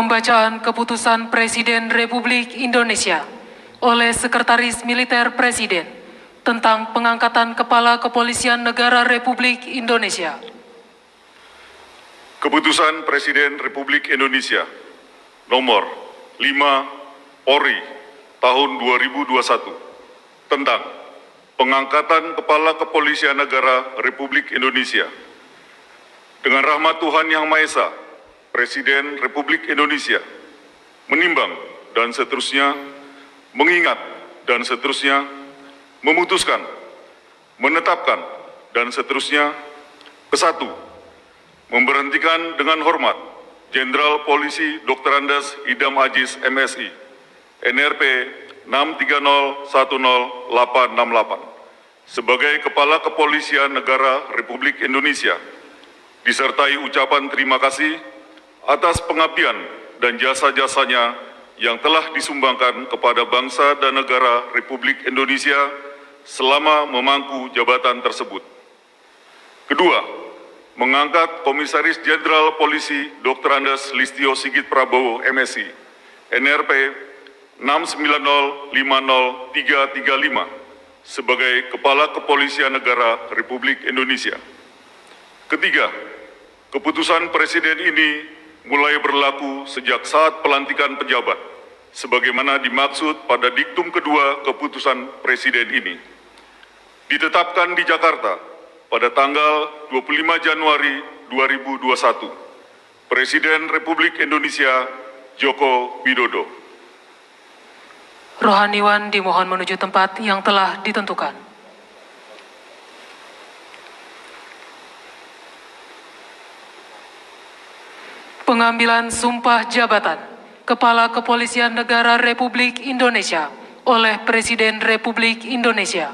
Pembacaan Keputusan Presiden Republik Indonesia oleh Sekretaris Militer Presiden tentang pengangkatan Kepala Kepolisian Negara Republik Indonesia. Keputusan Presiden Republik Indonesia nomor 5 Polri tahun 2021 tentang pengangkatan Kepala Kepolisian Negara Republik Indonesia. Dengan rahmat Tuhan Yang Maha Esa, Presiden Republik Indonesia menimbang dan seterusnya, mengingat dan seterusnya, memutuskan, menetapkan dan seterusnya. Kesatu, memberhentikan dengan hormat Jenderal Polisi Dr. Andes Idam Aziz MSI, NRP 6301088, sebagai Kepala Kepolisian Negara Republik Indonesia, disertai ucapan terima kasih atas pengabdian dan jasa-jasanya yang telah disumbangkan kepada bangsa dan negara Republik Indonesia selama memangku jabatan tersebut. Kedua, mengangkat Komisaris Jenderal Polisi Dr. Andes Listio Sigit Prabowo MSI, NRP 6905035, sebagai Kepala Kepolisian Negara Republik Indonesia. Ketiga, keputusan Presiden ini mulai berlaku sejak saat pelantikan pejabat, sebagaimana dimaksud pada diktum kedua keputusan Presiden ini. Ditetapkan di Jakarta pada tanggal 25 Januari 2021, Presiden Republik Indonesia Joko Widodo. Rohaniwan dimohon menuju tempat yang telah ditentukan. Pengambilan sumpah jabatan Kepala Kepolisian Negara Republik Indonesia oleh Presiden Republik Indonesia.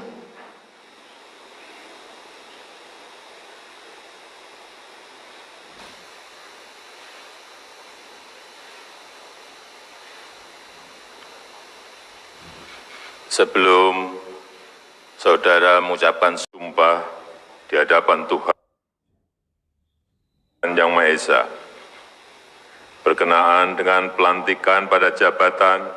Sebelum saudara mengucapkan sumpah di hadapan Tuhan Yang Maha Esa, berkenaan dengan pelantikan pada jabatan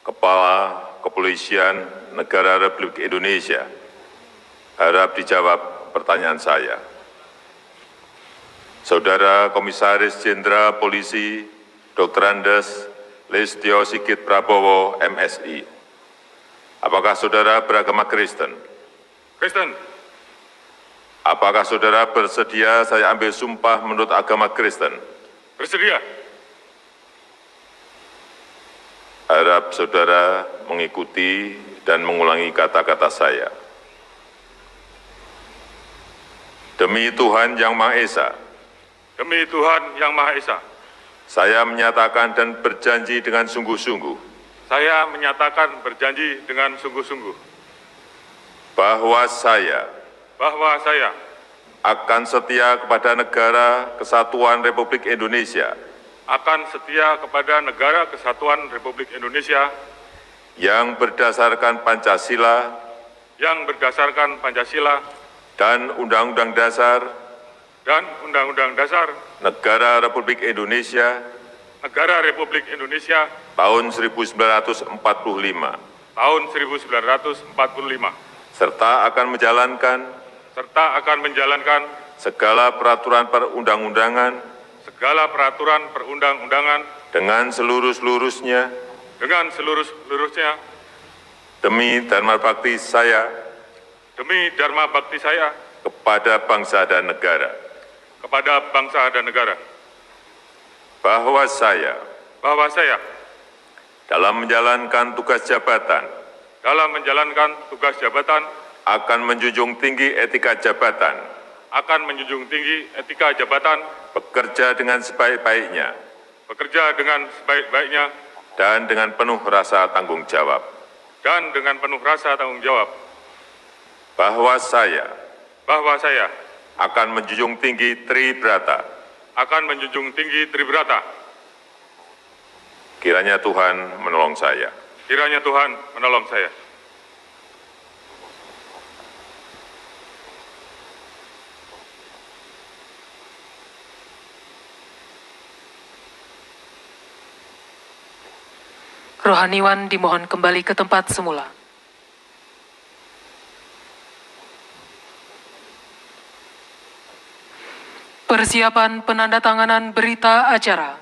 Kepala Kepolisian Negara Republik Indonesia, harap dijawab pertanyaan saya. Saudara Komisaris Jenderal Polisi Dr. Andes Listio Sigit Prabowo MSI, apakah saudara beragama Kristen? Kristen. Apakah saudara bersedia saya ambil sumpah menurut agama Kristen? Bersedia. Harap saudara mengikuti dan mengulangi kata-kata saya. Demi Tuhan Yang Maha Esa. Demi Tuhan Yang Maha Esa. Saya menyatakan dan berjanji dengan sungguh-sungguh. Saya menyatakan berjanji dengan sungguh-sungguh. Bahwa saya akan setia kepada Negara Kesatuan Republik Indonesia. Akan setia kepada Negara Kesatuan Republik Indonesia yang berdasarkan Pancasila dan Undang-Undang Dasar Negara Republik Indonesia tahun 1945 serta akan menjalankan segala peraturan perundang-undangan dengan seluruh-seluruhnya demi dharma bakti saya kepada bangsa dan negara. Bahwa saya dalam menjalankan tugas jabatan akan menjunjung tinggi etika jabatan, bekerja dengan sebaik-baiknya, dan dengan penuh rasa tanggung jawab. Bahwa saya akan menjunjung tinggi Tribrata. Kiranya Tuhan menolong saya. Rohaniwan dimohon kembali ke tempat semula. Persiapan penandatanganan berita acara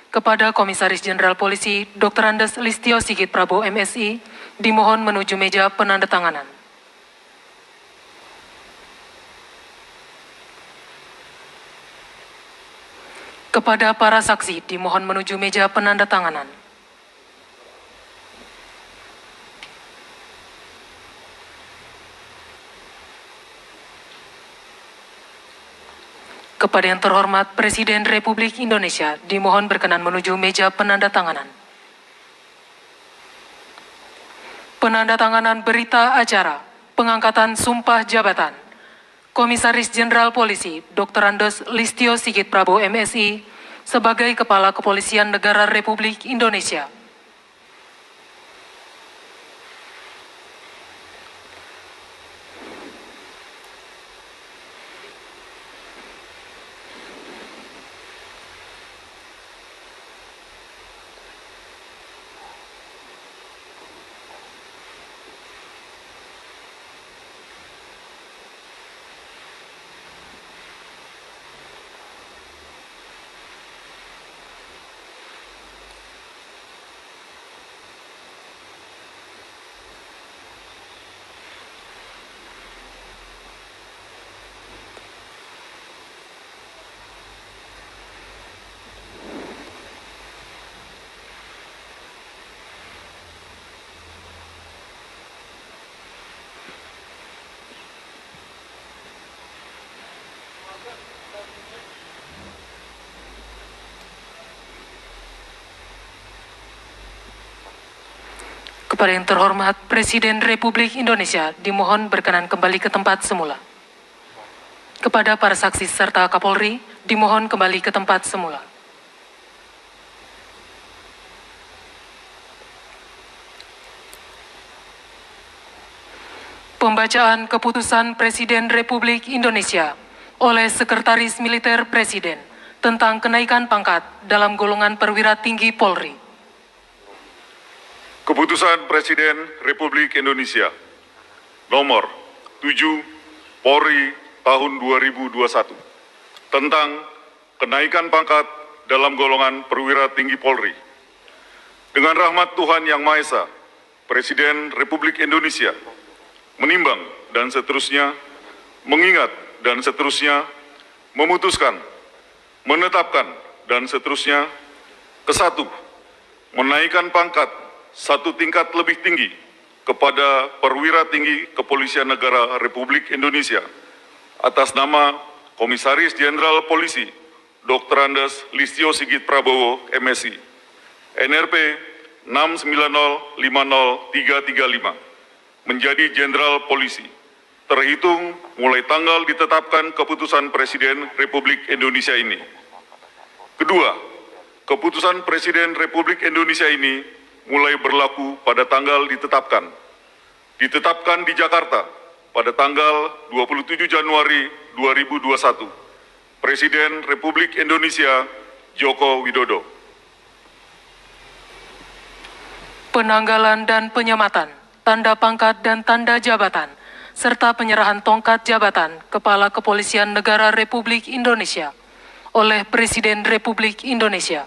kepada Komisaris Jenderal Polisi Dr. Andes Listio Sigit Prabowo MSI dimohon menuju meja penandatanganan. Kepada para saksi dimohon menuju meja penandatanganan. Kepada yang terhormat Presiden Republik Indonesia dimohon berkenan menuju meja penandatanganan. Penandatanganan berita acara pengangkatan sumpah jabatan Komisaris Jenderal Polisi Dr. Andes Listio Sigit Prabowo MSI sebagai Kepala Kepolisian Negara Republik Indonesia. Kepada yang terhormat Presiden Republik Indonesia dimohon berkenan kembali ke tempat semula. Kepada para saksi serta Kapolri dimohon kembali ke tempat semula. Pembacaan keputusan Presiden Republik Indonesia oleh Sekretaris Militer Presiden tentang kenaikan pangkat dalam golongan perwira tinggi Polri. Keputusan Presiden Republik Indonesia nomor 7 Polri tahun 2021 tentang kenaikan pangkat dalam golongan perwira tinggi Polri. Dengan rahmat Tuhan Yang Maha Esa, Presiden Republik Indonesia menimbang dan seterusnya, mengingat dan seterusnya, memutuskan, menetapkan dan seterusnya. Kesatu, menaikkan pangkat satu tingkat lebih tinggi kepada perwira tinggi Kepolisian Negara Republik Indonesia atas nama Komisaris Jenderal Polisi Dr. Andes Listio Sigit Prabowo MSI NRP 6905035 menjadi Jenderal Polisi terhitung mulai tanggal ditetapkan keputusan Presiden Republik Indonesia ini. Kedua, keputusan Presiden Republik Indonesia ini mulai berlaku pada tanggal ditetapkan di Jakarta pada tanggal 27 Januari 2021. Presiden Republik Indonesia Joko Widodo. Penanggalan dan penyematan tanda pangkat dan tanda jabatan serta penyerahan tongkat jabatan Kepala Kepolisian Negara Republik Indonesia oleh Presiden Republik Indonesia.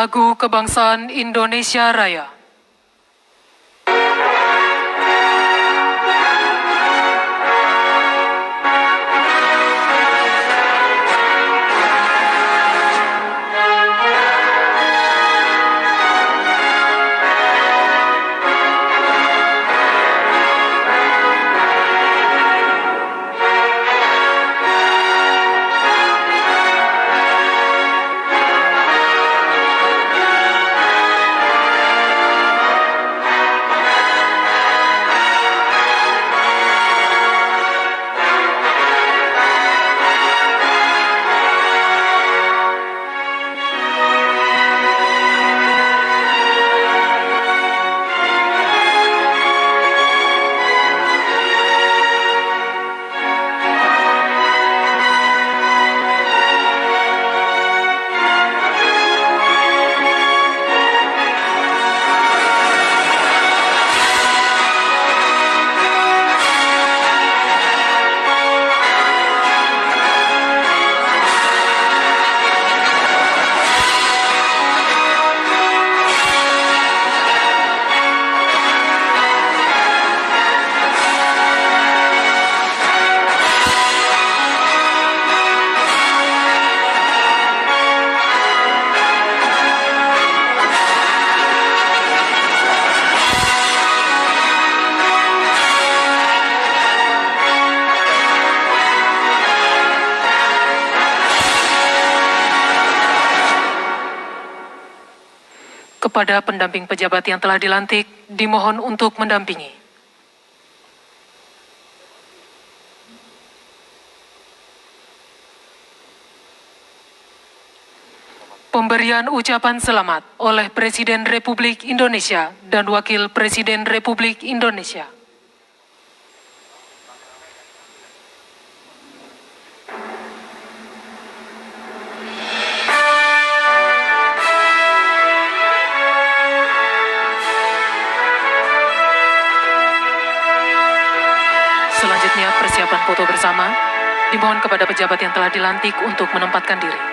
Lagu Kebangsaan Indonesia Raya. Kepada pendamping pejabat yang telah dilantik, dimohon untuk mendampingi. Pemberian ucapan selamat oleh Presiden Republik Indonesia dan Wakil Presiden Republik Indonesia. Selanjutnya persiapan foto bersama, dimohon kepada pejabat yang telah dilantik untuk menempatkan diri.